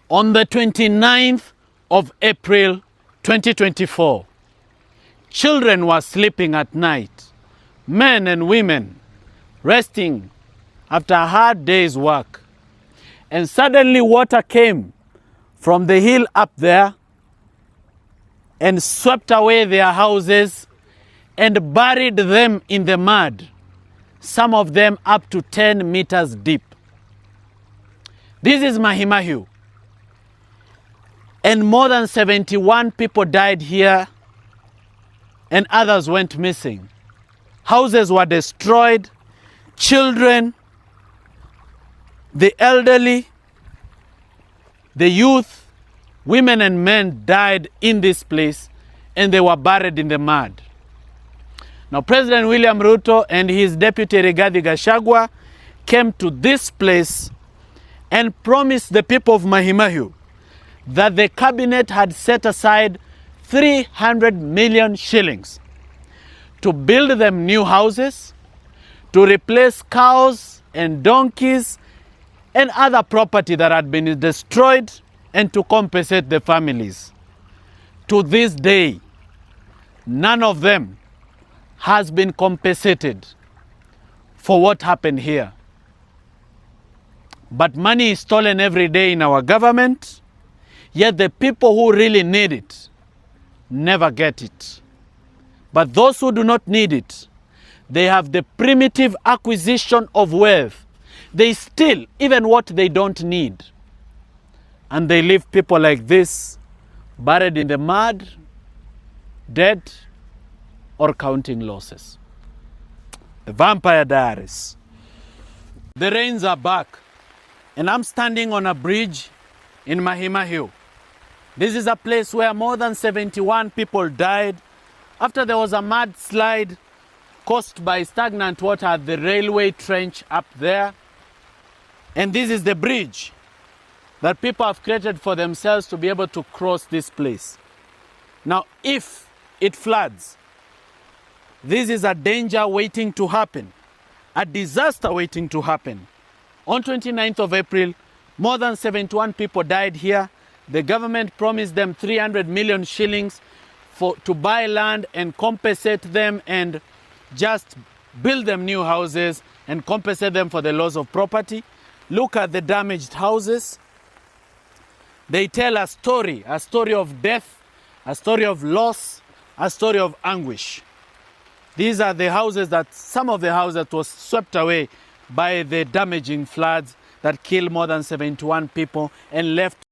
On the 29th of April 2024, children were sleeping at night, men and women resting after a hard day's work. And suddenly water came from the hill up there and swept away their houses and buried them in the mud, some of them up to 10 meters deep. This is Mahimahiu. And more than 71 people died here and others went missing. Houses were destroyed, children, the elderly, the youth, women and men died in this place and they were buried in the mud. Now President William Ruto and his deputy Rigathi Gachagua came to this place and promised the people of Mahimahiu that the cabinet had set aside 300 million shillings to build them new houses, to replace cows and donkeys and other property that had been destroyed, and to compensate the families. To this day, none of them has been compensated for what happened here. But money is stolen every day in our government, yet the people who really need it never get it. But those who do not need it, they have the primitive acquisition of wealth. They steal even what they don't need. And they leave people like this, buried in the mud, dead, or counting losses. The Vampire Diaries. The rains are back, and I'm standing on a bridge in Mahimahiu. This is a place where more than 71 people died after there was a mudslide caused by stagnant water at the railway trench up there. And this is the bridge that people have created for themselves to be able to cross this place. Now, if it floods, this is a danger waiting to happen, a disaster waiting to happen. On 29th of April, more than 71 people died here. The government promised them 300 million shillings to buy land and compensate them and just build them new houses and compensate them for the loss of property. Look at the damaged houses. They tell a story of death, a story of loss, a story of anguish. These are the houses some of the houses that was swept away by the damaging floods that killed more than 71 people and left